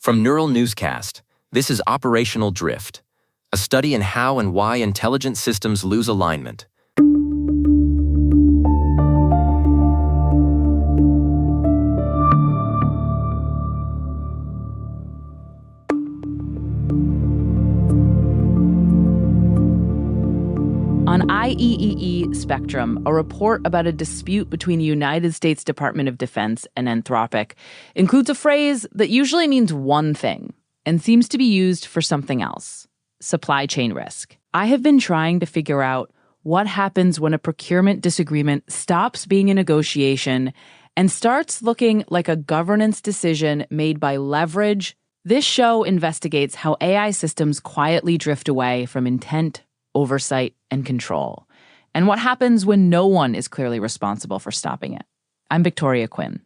From Neural Newscast, this is Operational Drift, a study in how and why intelligent systems lose alignment. On IEEE Spectrum, a report about a dispute between the United States Department of Defense and Anthropic includes a phrase that usually means one thing and seems to be used for something else: supply chain risk. I have been trying to figure out what happens when a procurement disagreement stops being a negotiation and starts looking like a governance decision made by leverage. This show investigates how AI systems quietly drift away from intent, oversight, and control, and what happens when no one is clearly responsible for stopping it. I'm Victoria Quinn.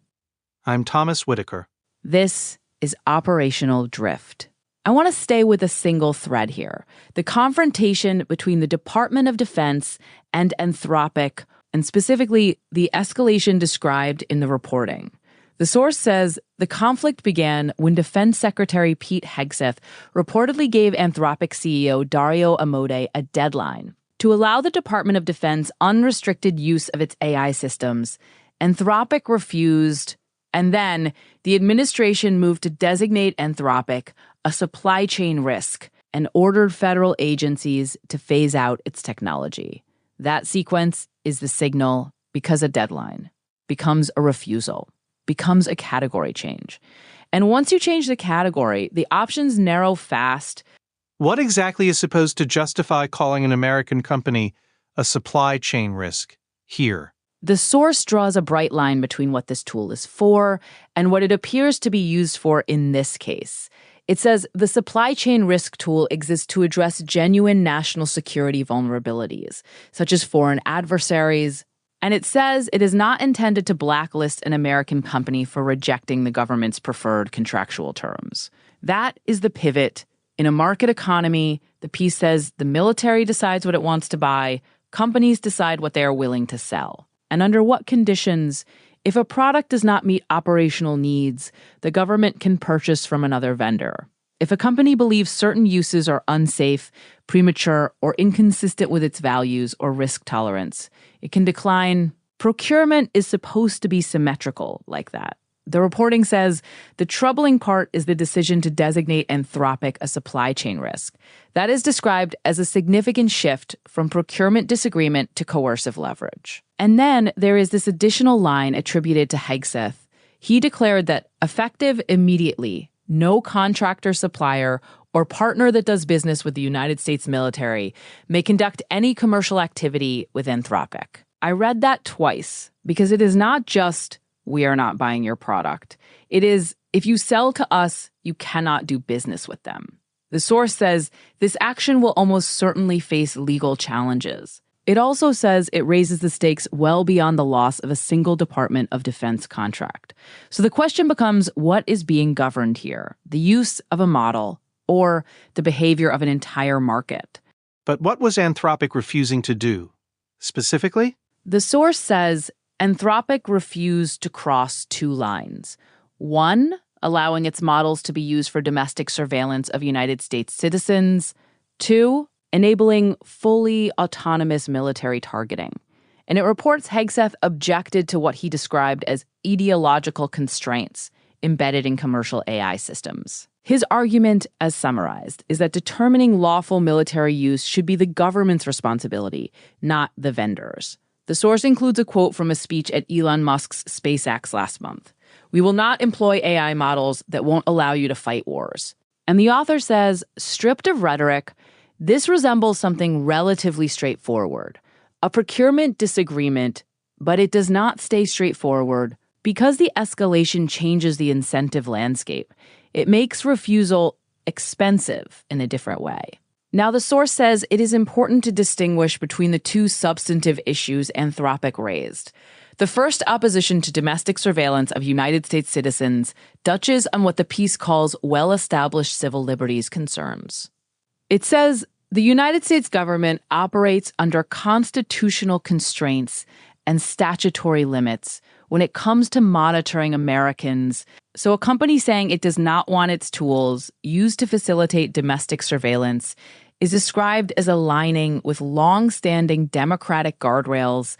I'm Thomas Whitaker. This is Operational Drift. I want to stay with a single thread here: the confrontation between the Department of Defense and Anthropic, and specifically the escalation described in the reporting. The source says the conflict began when Defense Secretary Pete Hegseth reportedly gave Anthropic CEO Dario Amodei a deadline to allow the Department of Defense unrestricted use of its AI systems. Anthropic refused, and then the administration moved to designate Anthropic a supply chain risk and ordered federal agencies to phase out its technology. That sequence is the signal, because a deadline becomes a refusal, becomes a category change. And once you change the category, the options narrow fast. What exactly is supposed to justify calling an American company a supply chain risk here? The source draws a bright line between what this tool is for and what it appears to be used for in this case. It says the supply chain risk tool exists to address genuine national security vulnerabilities, such as foreign adversaries. And it says it is not intended to blacklist an American company for rejecting the government's preferred contractual terms. That is the pivot. In a market economy, the piece says the military decides what it wants to buy, companies decide what they are willing to sell. And under what conditions, if a product does not meet operational needs, the government can purchase from another vendor. If a company believes certain uses are unsafe, premature, or inconsistent with its values or risk tolerance, it can decline. Procurement is supposed to be symmetrical like that. The reporting says the troubling part is the decision to designate Anthropic a supply chain risk. That is described as a significant shift from procurement disagreement to coercive leverage. And then there is this additional line attributed to Hegseth. He declared that effective immediately, no contractor, supplier, or partner that does business with the United States military may conduct any commercial activity with Anthropic. I read that twice because it is not just, we are not buying your product. It is, if you sell to us, you cannot do business with them. The source says this action will almost certainly face legal challenges. It also says it raises the stakes well beyond the loss of a single Department of Defense contract. So the question becomes, what is being governed here? The use of a model or the behavior of an entire market? But what was Anthropic refusing to do? Specifically? The source says Anthropic refused to cross two lines. One, allowing its models to be used for domestic surveillance of United States citizens. Two, enabling fully autonomous military targeting. And it reports Hegseth objected to what he described as ideological constraints embedded in commercial AI systems. His argument, as summarized, is that determining lawful military use should be the government's responsibility, not the vendors. The source includes a quote from a speech at Elon Musk's SpaceX last month. "We will not employ AI models that won't allow you to fight wars." And the author says, stripped of rhetoric, this resembles something relatively straightforward, a procurement disagreement, but it does not stay straightforward because the escalation changes the incentive landscape. It makes refusal expensive in a different way. Now, the source says it is important to distinguish between the two substantive issues Anthropic raised. The first, opposition to domestic surveillance of United States citizens, touches on what the piece calls well-established civil liberties concerns. It says the United States government operates under constitutional constraints and statutory limits when it comes to monitoring Americans. So a company saying it does not want its tools used to facilitate domestic surveillance is described as aligning with long-standing democratic guardrails.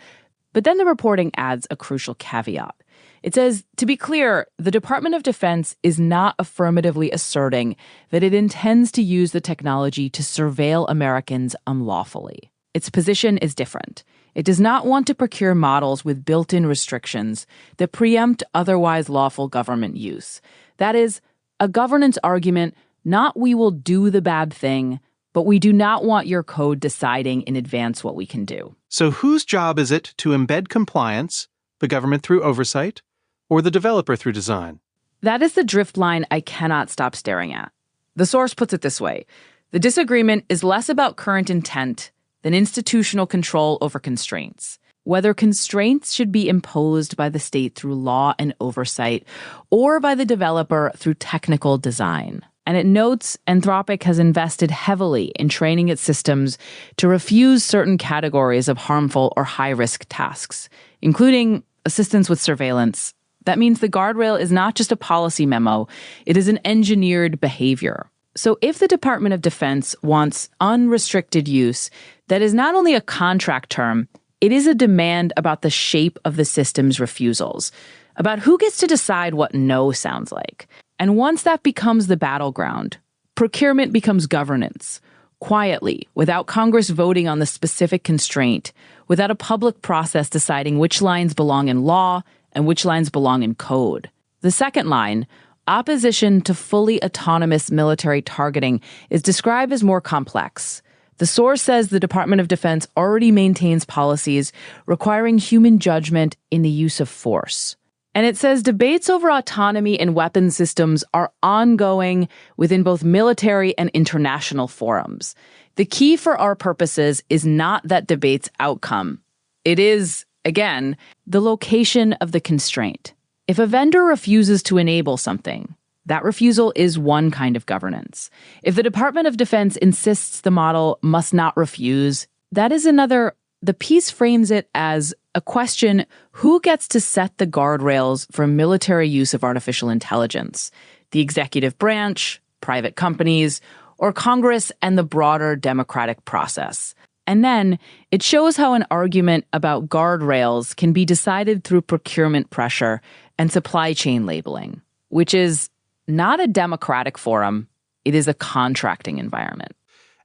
But then the reporting adds a crucial caveat. It says, to be clear, the Department of Defense is not affirmatively asserting that it intends to use the technology to surveil Americans unlawfully. Its position is different. It does not want to procure models with built-in restrictions that preempt otherwise lawful government use. That is, a governance argument, not we will do the bad thing, but we do not want your code deciding in advance what we can do. So whose job is it to embed compliance, the government through oversight, or the developer through design? That is the drift line I cannot stop staring at. The source puts it this way. The disagreement is less about current intent than institutional control over constraints. Whether constraints should be imposed by the state through law and oversight or by the developer through technical design. And it notes Anthropic has invested heavily in training its systems to refuse certain categories of harmful or high-risk tasks, including assistance with surveillance. That means the guardrail is not just a policy memo, it is an engineered behavior. So if the Department of Defense wants unrestricted use, that is not only a contract term, it is a demand about the shape of the system's refusals, about who gets to decide what no sounds like. And once that becomes the battleground, procurement becomes governance, quietly, without Congress voting on the specific constraint, without a public process deciding which lines belong in law and which lines belong in code. The second line, opposition to fully autonomous military targeting, is described as more complex. The source says the Department of Defense already maintains policies requiring human judgment in the use of force. And it says debates over autonomy in weapons systems are ongoing within both military and international forums. The key for our purposes is not that debate's outcome. It is, again, the location of the constraint. If a vendor refuses to enable something, that refusal is one kind of governance. If the Department of Defense insists the model must not refuse, that is another. The piece frames it as a question: who gets to set the guardrails for military use of artificial intelligence? The executive branch, private companies, or Congress and the broader democratic process? And then it shows how an argument about guardrails can be decided through procurement pressure and supply chain labeling, which is not a democratic forum, it is a contracting environment.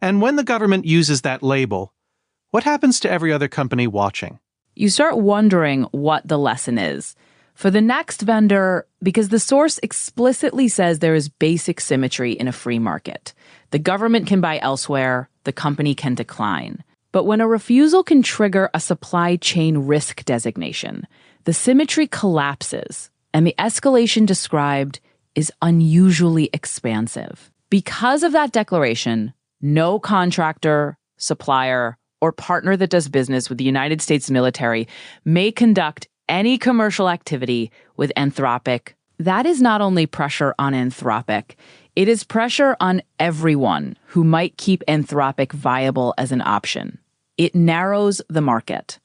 And when the government uses that label, what happens to every other company watching? You start wondering what the lesson is. For the next vendor, because the source explicitly says there is basic symmetry in a free market. The government can buy elsewhere, the company can decline. But when a refusal can trigger a supply chain risk designation, the symmetry collapses, and the escalation described is unusually expansive. Because of that declaration, no contractor, supplier, or partner that does business with the United States military may conduct any commercial activity with Anthropic. That is not only pressure on Anthropic, it is pressure on everyone who might keep Anthropic viable as an option. It narrows the market.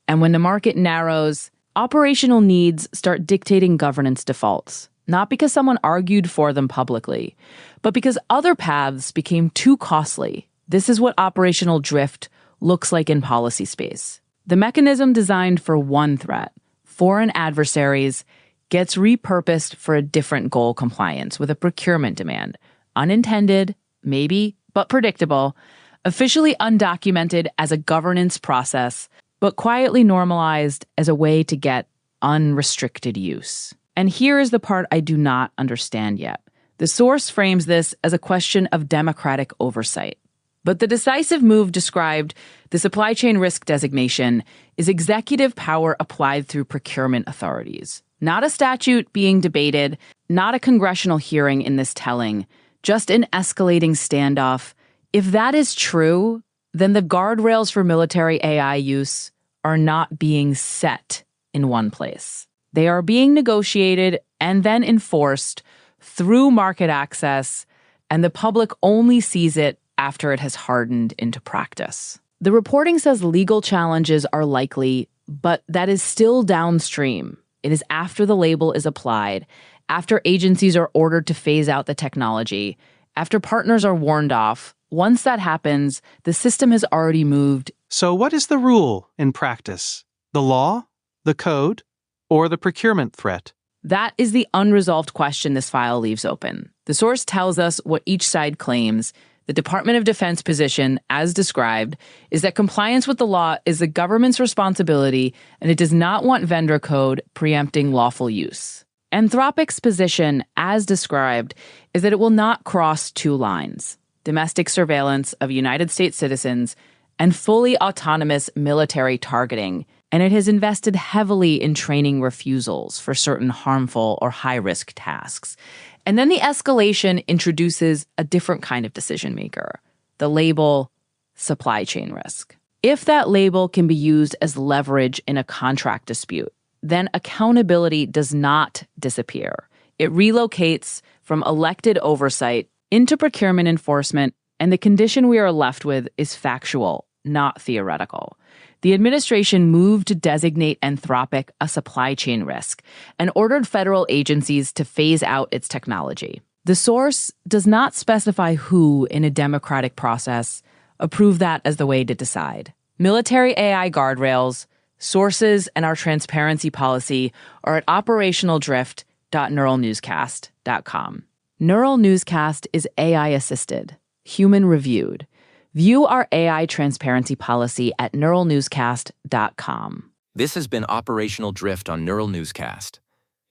And when the market narrows, operational needs start dictating governance defaults, not because someone argued for them publicly, but because other paths became too costly. This is what operational drift looks like in policy space. The mechanism designed for one threat, foreign adversaries, gets repurposed for a different goal: compliance with a procurement demand. Unintended, maybe, but predictable, officially undocumented as a governance process, but quietly normalized as a way to get unrestricted use. And here is the part I do not understand yet. The source frames this as a question of democratic oversight. But the decisive move described, the supply chain risk designation, is executive power applied through procurement authorities. Not a statute being debated, not a congressional hearing in this telling, just an escalating standoff. If that is true, then the guardrails for military AI use are not being set in one place. They are being negotiated and then enforced through market access, and the public only sees it after it has hardened into practice. The reporting says legal challenges are likely, but that is still downstream. It is after the label is applied, after agencies are ordered to phase out the technology, after partners are warned off. Once that happens, the system has already moved. So what is the rule in practice? The law, the code, or the procurement threat? That is the unresolved question this file leaves open. The source tells us what each side claims. The Department of Defense position, as described, is that compliance with the law is the government's responsibility, and it does not want vendor code preempting lawful use. Anthropic's position, as described, is that it will not cross two lines: domestic surveillance of United States citizens and fully autonomous military targeting, and it has invested heavily in training refusals for certain harmful or high-risk tasks. And then the escalation introduces a different kind of decision maker, the label supply chain risk. If that label can be used as leverage in a contract dispute, then accountability does not disappear. It relocates from elected oversight into procurement enforcement, and the condition we are left with is factual, not theoretical. The administration moved to designate Anthropic a supply chain risk and ordered federal agencies to phase out its technology. The source does not specify who, in a democratic process, approved that as the way to decide. Military AI guardrails, sources, and our transparency policy are at operationaldrift.neuralnewscast.com. Neural Newscast is AI-assisted, human-reviewed. View our AI transparency policy at neuralnewscast.com. This has been Operational Drift on Neural Newscast,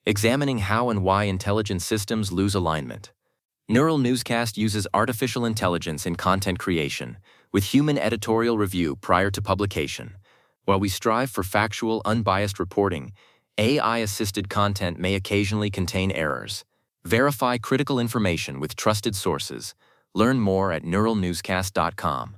examining how and why intelligent systems lose alignment. Neural Newscast uses artificial intelligence in content creation, with human editorial review prior to publication. While we strive for factual, unbiased reporting, AI-assisted content may occasionally contain errors. Verify critical information with trusted sources. Learn more at neuralnewscast.com.